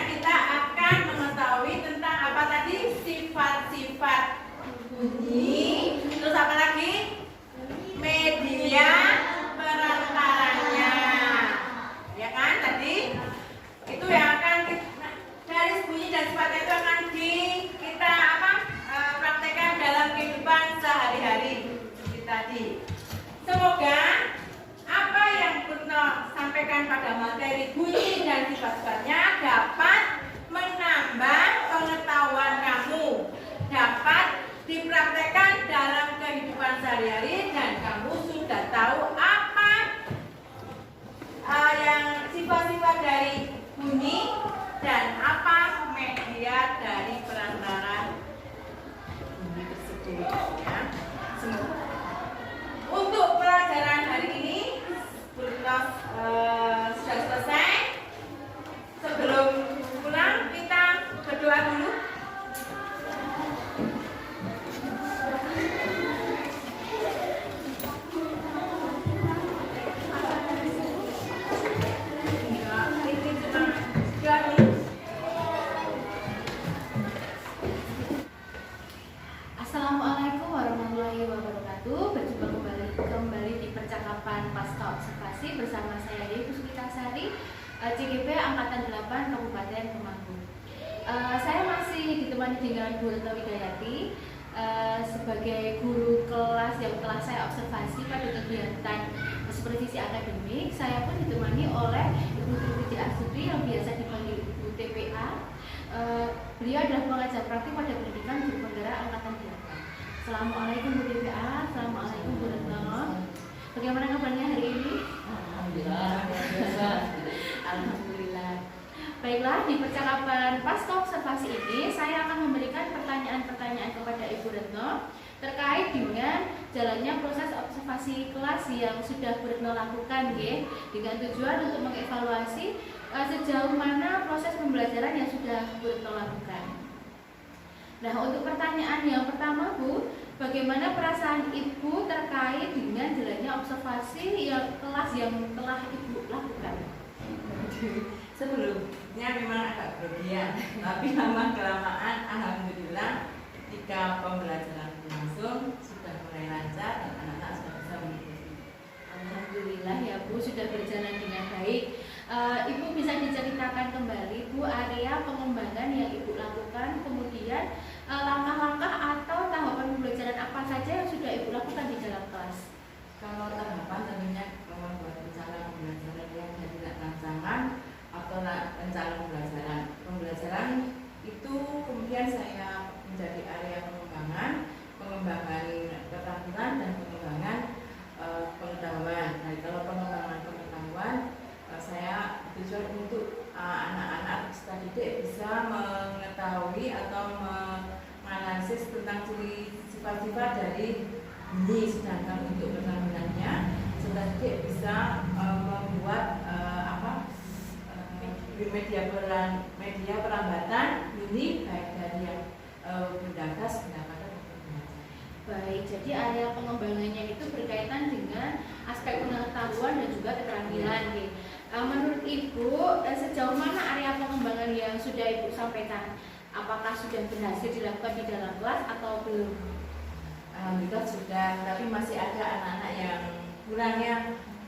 kita akan mengetahui tentang apa tadi? Sifat-sifat bunyi. Terus apa lagi? Media perantaranya. Ya kan tadi? Itu yang akan dari bunyi dan sifatnya itu akan kita praktekkan dalam kehidupan sehari-hari tadi. Semoga apa yang Purno sampaikan pada materi bunyi dan sifat-sifatnya dapat menambah pengetahuan kamu, dapat dipraktekkan dalam kehidupan sehari-hari, dan kamu sudah tahu apa yang sifat-sifat dari bunyi dan apa media dari perantara bunyi tersebut. Ya. Untuk pelajaran hari ini sudah selesai. Sebelum pulang kita berdoa dulu. Assalamualaikum warahmatullahi wabarakatuh. Berjumpa kembali di percakapan pasca observasi bersama saya Dewi Puspitasari, CGP Angkatan 8 Kabupaten Temanggung. Saya masih ditemani dengan Bu Retno Widayati sebagai guru kelas yang telah saya observasi pada kegiatan supervisi akademik. Saya pun ditemani oleh Ibu Tri Astuti yang biasa dipanggil Ibu TPA. Beliau adalah pengajar praktik pada pendidikan guru penggerak Angkatan 8. Assalamualaikum Bu TPA, Assalamualaikum Bu Retno. Bagaimana kabarnya hari ini? Alhamdulillah. Alhamdulillah. Baiklah, di percakapan pasca observasi ini saya akan memberikan pertanyaan-pertanyaan kepada Ibu Retno terkait dengan jalannya proses observasi kelas yang sudah Bu Retno lakukan, ya, dengan tujuan untuk mengevaluasi sejauh mana proses pembelajaran yang sudah Bu Retno lakukan. Nah, untuk pertanyaan yang pertama, Bu, bagaimana perasaan Ibu terkait dengan jalannya observasi kelas yang telah Ibu lakukan? Sebelumnya memang agak berlebihan, tapi lama kelamaan alhamdulillah ketika pembelajaran berlangsung sudah mulai lancar dan anak-anak sudah bisa mengikuti. Alhamdulillah ya Bu, sudah berjalan dengan baik. Ibu bisa diceritakan kembali Bu area pengembangan yang Ibu lakukan, kemudian langkah-langkah atau tahapan pembelajaran apa saja yang sudah Ibu lakukan di dalam kelas? Kalau tahapan tentunya membuat rencana pembelajaran yang jadi rancangan atau rencana pembelajaran itu kemudian saya menjadi area pengembangan keterampilan dan pengembangan pengetahuan. Nah, kalau pengembangan pengetahuan saya tujuan untuk anak-anak peserta didik bisa mengetahui atau menganalisis tentang ciri sifat-sifat dari bunyi, sedangkan untuk keterampilannya peserta didik bisa membuat media perlambatan bunyi baik dari yang benda gas, benda padat maupun benda cair. Baik, jadi area pengembangannya itu berkaitan dengan aspek pengetahuan dan juga keterampilan. Ya. Menurut Ibu, sejauh mana area pengembangan yang sudah Ibu sampaikan? Apakah sudah berhasil dilakukan di dalam kelas atau belum? Alhamdulillah sudah, tapi masih ada anak-anak yang kurangnya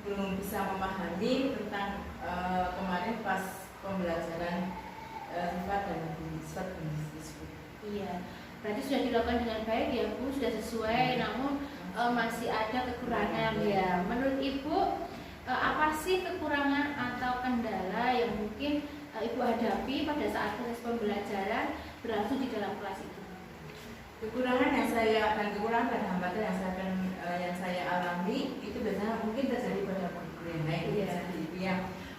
belum bisa memahami tentang kemarin pas pembelajaran sifat dan sifat tersebut. Iya, berarti sudah dilakukan dengan baik ya Bu, sudah sesuai, namun masih ada kekurangan ya. Menurut Ibu, apa sih kekurangan atau kendala yang mungkin Ibu hadapi pada saat proses pembelajaran berlangsung di dalam kelas itu? Kekurangan dan hambatan yang saya alami itu biasanya mungkin terjadi pada guru yang lain. Iya.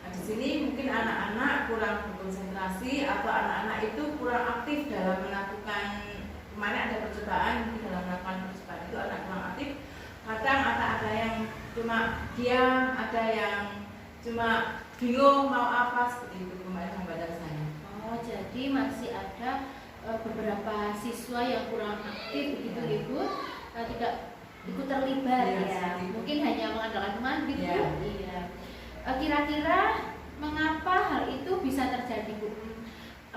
Di sini mungkin anak-anak kurang berkonsentrasi atau anak-anak itu kurang aktif dalam melakukan, kemarin ada percobaan dalam melakukan percobaan itu anak kurang aktif. Kadang ada yang cuma diam, ada yang cuma bingung mau apa, seperti itu kemarin hambatan saya. Oh, jadi masih ada beberapa siswa yang kurang aktif begitu Ibu, tidak ikut terlibat ya. Mungkin hanya mengandalkan teman gitu. Iya. Kira-kira mengapa hal itu bisa terjadi, Bu?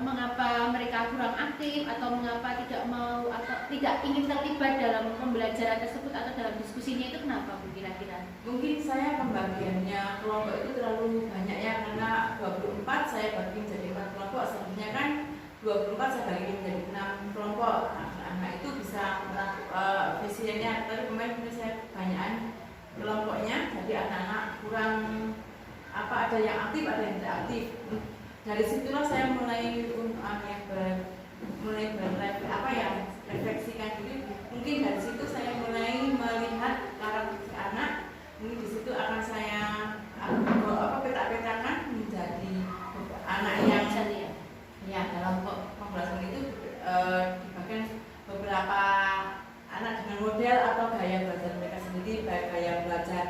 Mengapa mereka kurang aktif atau mengapa tidak mau atau tidak ingin terlibat dalam pembelajaran tersebut atau dalam diskusinya itu kenapa, Bu, kira-kira? Mungkin saya pembagiannya kelompok itu terlalu banyak ya, karena 24 saya bagi menjadi 4 kelompok, sebenarnya kan 24 saya bagi menjadi 6 kelompok. Anak itu bisa visinya, tapi kemarin saya banyakan kelompoknya, jadi anak-anak kurang ada yang aktif, ada yang tidak aktif. Dari situlah saya mulai refleksikan diri. Mungkin dari situ saya mulai melihat karakter anak. Mungkin di situ akan saya peta-petakan menjadi anak yang ya dalam pembelajaran itu dibagikan beberapa anak dengan model atau gaya belajar mereka sendiri, baik gaya belajar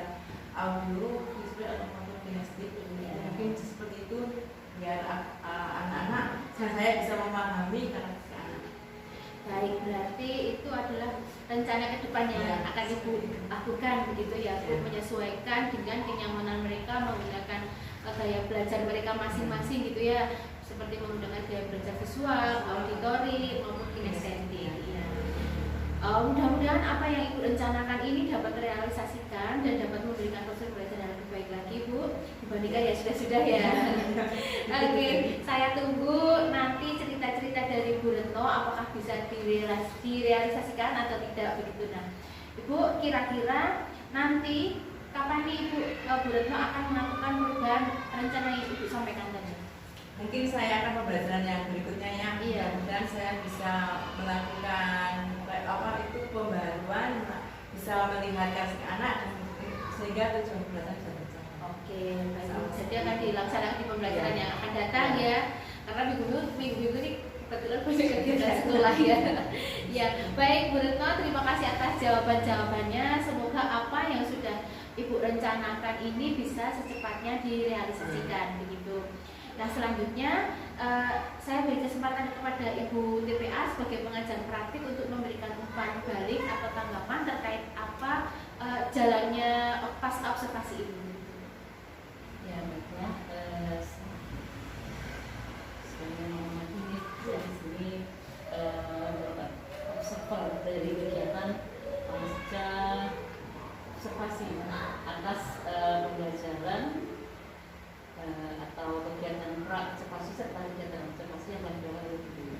audio, visual atau kinestik. Mungkin seperti itu biar anak-anak dan saya bisa memahami karakter anak. Baik, berarti itu adalah rencana ke depan yang akan Ibu lakukan begitu ya, Bu, menyesuaikan dengan kenyamanan mereka menggunakan gaya belajar mereka masing-masing gitu ya, seperti menggunakan gaya belajar visual, auditory maupun kinestetik. Ya. Mudah-mudahan apa yang Ibu rencanakan ini dapat terrealisasikan dan dapat memberikan proses belajar yang lebih baik lagi, Bu, dibandingkan ya sudah-sudah ya. Oke, saya tunggu nanti cerita-cerita dari Bu Retno apakah bisa direalisasikan atau tidak begitu. Nah, Ibu kira-kira nanti kapan nih Bu Retno akan melakukan perubahan rencana yang Ibu sampaikan tadi? Mungkin saya akan pembelajaran yang berikutnya ya. Mudah-mudahan saya bisa melakukan pembaruan, bisa melihat kasih anak sehingga tujuan belajar bisa tercapai. Oke. Oke, baik. Jadi akan dilaksanakan di pembelajaran yang akan datang ya. Karena minggu ini kebetulan banyak kegiatan sekolah ya. Ya, baik Bu Retno, terima kasih atas jawaban-jawabannya. Semoga apa yang sudah Ibu rencanakan ini bisa secepatnya direalisasikan begitu. Nah, selanjutnya saya beri kesempatan kepada Ibu TPA sebagai pengajar praktik untuk memberikan umpan balik atau tanggapan terkait apa jalannya pasca observasi ini. Ya, baiklah. Saya mengamati di sini observer dari kegiatan pasca observasi atas pembelajaran atau kegiatan pra-observasi serta kegiatan observasi yang dilakukan oleh guru.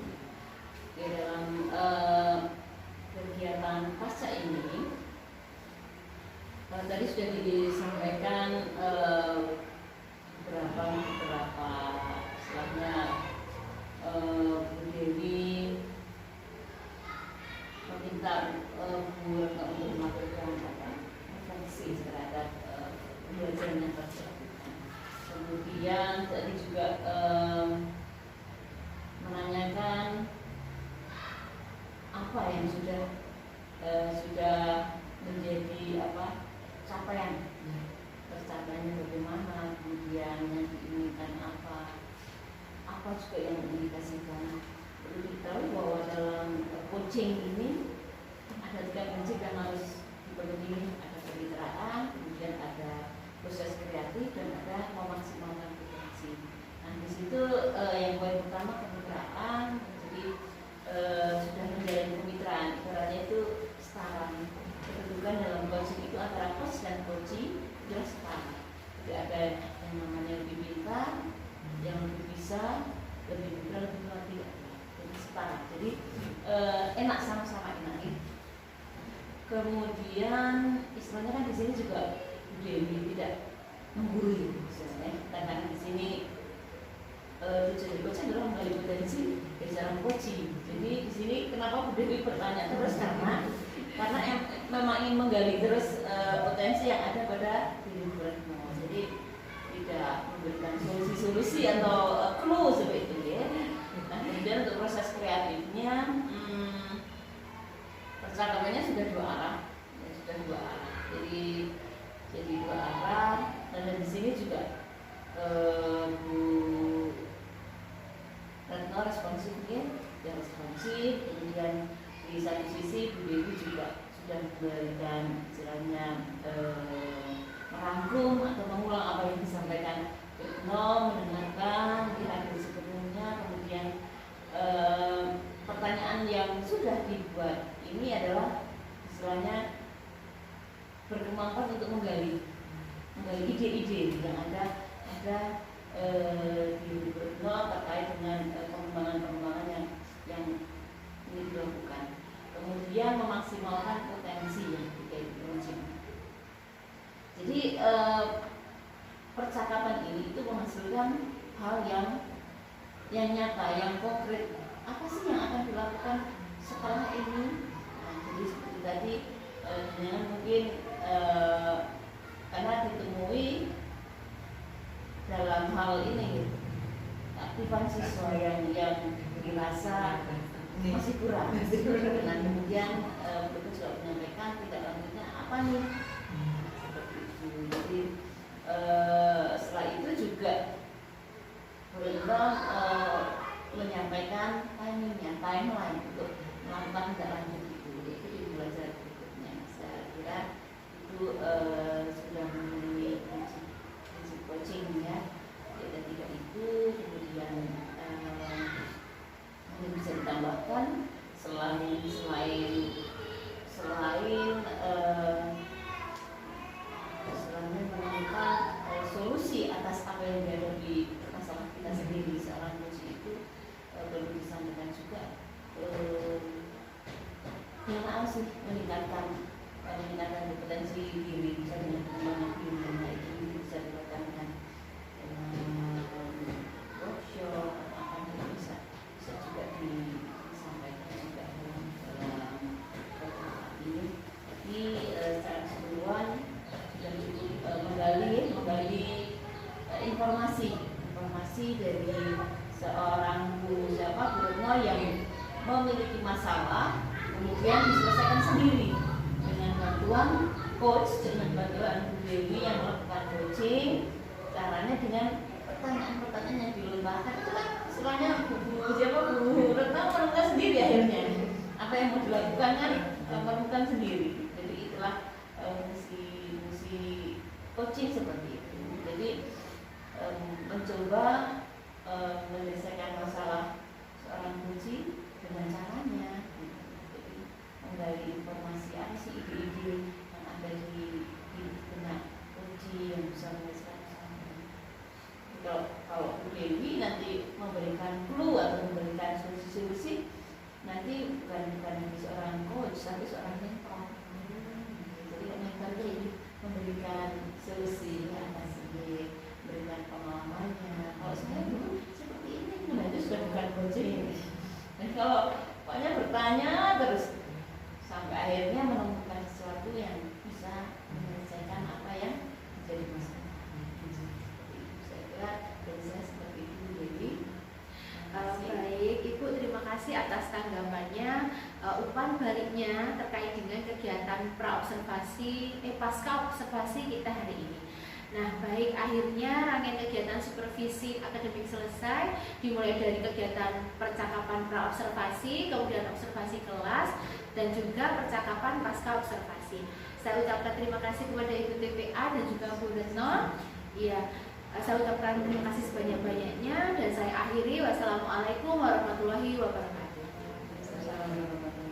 Di dalam kegiatan pasca ini tadi sudah disampaikan beberapa setelahnya Bu Dewi meminta Bu Retno untuk melakukan refleksi terhadap pembelajaran yang terjadi. Kemudian tadi juga menanyakan apa yang sudah menjadi capaian, tercapainya bagaimana, kemudian yang diinginkan apa juga yang diindikasikan. Perlu diketahui bahwa dalam coaching ini ada 3 prinsip yang harus dipenuhi, ada kemitraan, kemudian ada proses kreatif, dan ada memaksimalkan potensi. Nah, di situ yang poin pertama kemitraan. Jadi sudah menjalin kemitraan, ibaratnya itu setara. Kedudukan dalam coaching itu antara coach dan coachee jelas setara. Jadi ada yang namanya lebih pintar, yang lebih bisa, lebih pintar, lebih kreatif, jadi setara. Jadi enak, sama-sama enak. Kemudian istilahnya kan di sini juga Bu Dewi tidak menggurui, misalnya. Karena di sini tujuan coaching adalah menggali potensi dari cara coaching. Jadi di sini kenapa Bu Dewi bertanya terus, karena memang ingin menggali terus potensi yang ada pada diri Bu Retno. Jadi tidak memberikan solusi-solusi atau clue seperti itu ya. Nah, kemudian untuk proses kreatifnya percakapannya sudah 2 arah, ya, sudah 2 arah. Jadi 2 arah. Dan di sini juga Bu Retno responsifnya, yang responsif. Kemudian di satu sisi Bu Dewi juga sudah memberikan istilahnya merangkum atau mengulang apa yang disampaikan Bu Retno, mendengarkan, dihadir sepenuhnya. Kemudian pertanyaan yang sudah dibuat ini adalah istilahnya berkemampuan untuk menggali ide-ide yang ada di Bu Retno terkait dengan pengembangan yang ini dilakukan. Kemudian memaksimalkan potensi yang dikait. Jadi percakapan ini itu menghasilkan hal yang nyata, yang konkret. Apa sih yang akan dilakukan setelah ini? Nah, jadi seperti tadi mungkin karena ditemui dalam hal ini aktifan siswa yang dirasa masih kurang. Dan kemudian betul juga menyampaikan tidak lanjutnya apa nih, seperti itu. Jadi setelah itu juga Retno menyampaikan timeline untuk melakukan tidak lanjut itu di pembelajaran berikutnya. Saya kira itu sudah memenuhi prinsip coaching ya. Ada 3 itu. Kemudian mungkin bisa ditambahkan selain menemukan solusi atas apa yang dihadapi masalah kita sendiri, seorang coach itu perlu disampaikan juga yang sih meningkatkan kompetensi diri, bisa dengan pengembangan diri. Nah, itu bisa dilakukan dengan workshop atau apa yang bisa juga disampaikan juga dalam pertemuan ini. Tapi secara keseluruhan sudah cukup menggali masalah kemudian diselesaikan sendiri dengan bantuan coach, dengan bantuan Bu Dewi yang melakukan coaching. Caranya dengan pertanyaan-pertanyaan yang dilontarkan itu kan istilahnya Bu Retno menemukan sendiri akhirnya apa yang mau dilakukan kan menemukan sendiri. Jadi itulah fungsi coaching seperti itu. Jadi mencoba menyelesaikan masalah seorang coaching dengan caranya. Jadi menggali informasi apa sih ide-ide yang ada di benak coaching yang bisa menyelesaikan masalah. Kalau Bu Dewi nanti memberikan clue atau memberikan solusi-solusi, nanti bukan lagi seorang coach tapi seorang mentor. Jadi mentor itu memberikan solusi atas ide, memberikan pengalamannya. Kalau saya dulu seperti ini, nah itu sudah bukan coaching. Dan kalau pokoknya bertanya terus sampai akhirnya menemukan sesuatu yang bisa menyelesaikan apa yang menjadi masalah. Saya kira dari saya seperti itu, Dewi. Baik, Ibu, terima kasih atas tanggapannya. Umpan baliknya terkait dengan kegiatan praobservasi pasca observasi kita hari ini. Nah, baik, akhirnya rangkaian kegiatan supervisi akademik selesai, dimulai dari kegiatan percakapan praobservasi, kemudian observasi kelas, dan juga percakapan pasca observasi. Saya ucapkan terima kasih kepada Ibu TPA dan juga Bu Retno. Ya, saya ucapkan terima kasih sebanyak-banyaknya dan saya akhiri. Wassalamualaikum warahmatullahi wabarakatuh. Assalamualaikum warahmatullahi wabarakatuh.